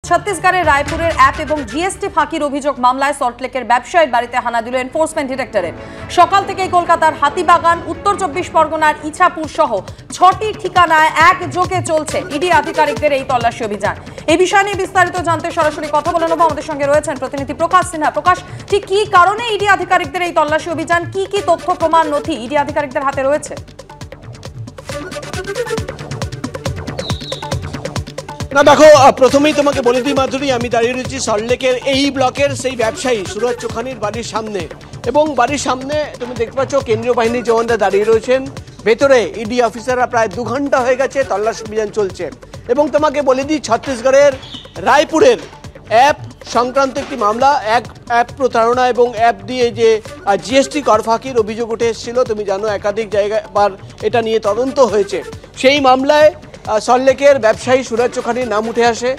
ছত্তিশগড়ের রায়পুরের অ্যাপ এবং জিএসটি ফাঁকির অভিযোগ মামলায় সল্টলেকের ব্যবসায়ীর বাড়িতে হানা দিল এনফোর্সমেন্ট ডিরেক্টরেট। সকাল থেকেই কলকাতার হাতিবাগান, উত্তর 24 পরগনার ইছাপুর সহ 6টি ঠিকানায় একযোগে চলছে ইডি আধিকারিকদের এই তল্লাশি অভিযান। এই বিষয় নিয়ে বিস্তারিত জানতে সরাসরি কথা বলে নেব। আমাদের সঙ্গে রয়েছেন প্রতিনিধি প্রকাশ সিনহা। প্রকাশ, ঠিক কি কারণে ইডি আধিকারিকদের এই তল্লাশি অভিযান, কি কি তথ্য প্রমাণ নথি ইডি আধিকারিকদের হাতে রয়েছে? না দেখো, প্রথমেই তোমাকে বলে দিই মাধুরী, আমি দাঁড়িয়ে রয়েছি সল্টলেকের এই ব্লকের সেই ব্যবসায়ী সুরজ চোখানির বাড়ির সামনে, এবং বাড়ির সামনে তুমি দেখতে পাচ্ছ কেন্দ্রীয় বাহিনীর জওয়ানরা দাঁড়িয়ে রয়েছেন। ভেতরে ইডি অফিসাররা প্রায় 2 ঘন্টা হয়ে গেছে, তল্লাশি অভিযান চলছে। এবং তোমাকে বলে দিই, ছত্তিশগড়ের রায়পুরের অ্যাপ সংক্রান্ত একটি মামলা, অ্যাপ প্রতারণা এবং অ্যাপ দিয়ে যে জিএসটি কর ফাঁকির অভিযোগ উঠে এসেছিল, তুমি জানো একাধিক জায়গায় এটা নিয়ে তদন্ত হয়েছে। সেই মামলায় সল্টলেকের ব্যবসায়ী সুরজ চোখানির নাম উঠে আসে,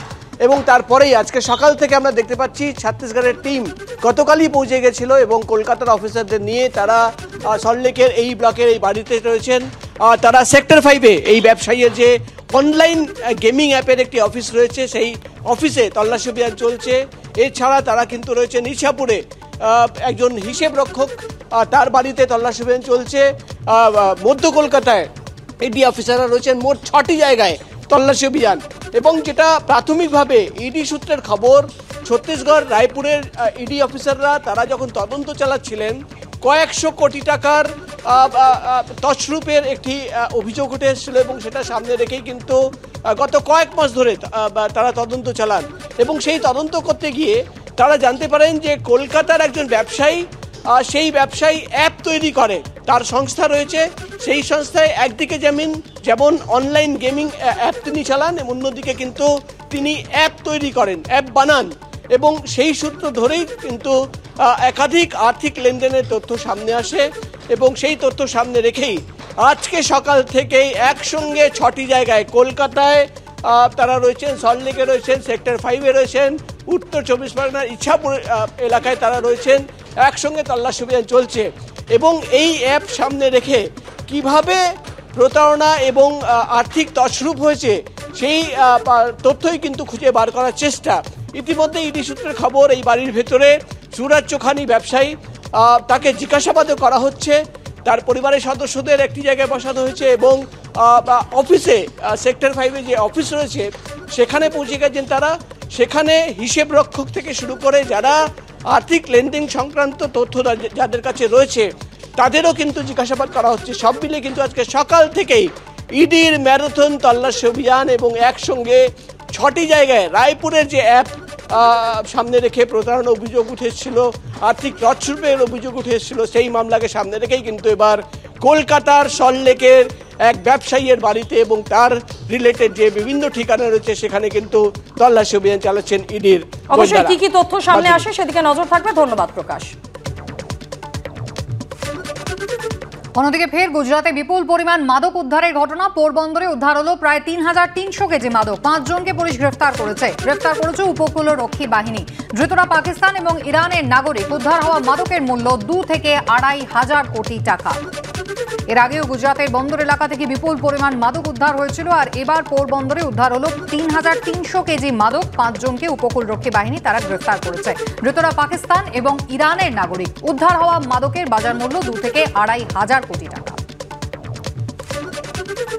এবং তারপরেই আজকে সকাল থেকে আমরা দেখতে পাচ্ছি ছত্তিশগড়ের টিম গতকালই পৌঁছে গেছিল এবং কলকাতার অফিসারদের নিয়ে তারা সল্টলেকের এই ব্লকের এই বাড়িতে রয়েছেন। তারা সেক্টর 5-এ এই ব্যবসায়ীর যে অনলাইন গেমিং অ্যাপের একটি অফিস রয়েছে, সেই অফিসে তল্লাশি অভিযান চলছে। এছাড়া তারা কিন্তু রয়েছেন ইছাপুরে একজন হিসেব রক্ষক, তার বাড়িতে তল্লাশি অভিযান চলছে। মধ্য কলকাতায় ইডি অফিসাররা রয়েছেন, মোট 6টি জায়গায় তল্লাশি অভিযান। এবং যেটা প্রাথমিকভাবে ইডি সূত্রের খবর, ছত্তিশগড় রায়পুরের ইডি অফিসাররা তারা যখন তদন্ত চালাচ্ছিলেন, কয়েকশো কোটি টাকার তছরূপের একটি অভিযোগ উঠে এসেছিল, এবং সেটা সামনে রেখেই কিন্তু গত কয়েক মাস ধরে তারা তদন্ত চালান। এবং সেই তদন্ত করতে গিয়ে তারা জানতে পারেন যে কলকাতার একজন ব্যবসায়ী, সেই ব্যবসায়ী অ্যাপ তৈরি করে, তার সংস্থা রয়েছে। সেই সংস্থায় একদিকে যেমন অনলাইন গেমিং অ্যাপ তিনি চালান, অন্যদিকে কিন্তু তিনি অ্যাপ তৈরি করেন, অ্যাপ বানান। এবং সেই সূত্র ধরেই কিন্তু একাধিক আর্থিক লেনদেনের তথ্য সামনে আসে, এবং সেই তথ্য সামনে রেখেই আজকে সকাল থেকেই একসঙ্গে 6টি জায়গায়, কলকাতায় তারা রয়েছেন, সল্টলেকে রয়েছেন, সেক্টর 5-এ রয়েছেন, উত্তর 24 পরগনার ইছাপুর এলাকায় তারা রয়েছেন, একসঙ্গে তল্লাশি অভিযান চলছে। এবং এই অ্যাপ সামনে রেখে কিভাবে প্রতারণা এবং আর্থিক তছরূপ হয়েছে, সেই তথ্যই কিন্তু খুঁজে বার করার চেষ্টা। ইতিমধ্যে ইডি সূত্রের খবর, এই বাড়ির ভেতরে সুরজ চোখানি ব্যবসায়ী, তাকে জিজ্ঞাসাবাদও করা হচ্ছে। তার পরিবারের সদস্যদের একটি জায়গায় বসানো হয়েছে, এবং অফিসে সেক্টর 5-এ যে অফিস রয়েছে সেখানে পৌঁছে গেছেন তারা। সেখানে হিসেব রক্ষক থেকে শুরু করে যারা আর্থিক লেনদেন সংক্রান্ত তথ্য যাদের কাছে রয়েছে তাদেরও কিন্তু জিজ্ঞাসাবাদ করা হচ্ছে। সব মিলে কিন্তু আজকে সকাল থেকেই ইডির ম্যারাথন তল্লাশি অভিযান, এবং একসঙ্গে 6টি জায়গায় রায়পুরের যে অ্যাপ সামনে রেখে প্রতারণা অভিযোগ উঠে এসেছিল, আর্থিক তছরূপের অভিযোগ উঠে এসেছিল, সেই মামলাকে সামনে রেখেই কিন্তু এবার কলকাতার সল্টলেকের এক ব্যবসায়ীর বাড়িতে এবং তার রিলেটেড যে বিভিন্ন ঠিকানা রয়েছে সেখানে কিন্তু তল্লাশি অভিযান চালাচ্ছেন ইডির। অবশ্যই কি কি তথ্য সামনে আসে সেদিকে নজর থাকবে। ধন্যবাদ প্রকাশ। অন্যদিকে ফের গুজরাতে বিপুল পরিমাণ মাদক উদ্ধারের ঘটনা। পোরবন্দরে উদ্ধার হলো প্রায় 3300 কেজি মাদক। 5 জনকে পুলিশ গ্রেফতার করেছে উপকূলরক্ষী বাহিনী। ধৃতরা পাকিস্তান এবং ইরানের নাগরিক। উদ্ধার হওয়া মাদকের মূল্য 2 থেকে 2,500 কোটি টাকা। এর আগেও গুজরাতের বন্দর এলাকা থেকে বিপুল পরিমাণ মাদক উদ্ধার হয়েছিল, আর এবার পোরবন্দরে উদ্ধার হলো 3300 কেজি মাদক। 5 জনকে উপকূলরক্ষী বাহিনী তারা গ্রেফতার করেছে। ধৃতরা পাকিস্তান এবং ইরানের নাগরিক। উদ্ধার হওয়া মাদকের বাজার মূল্য 2 থেকে 2,500 কোটি টাকা।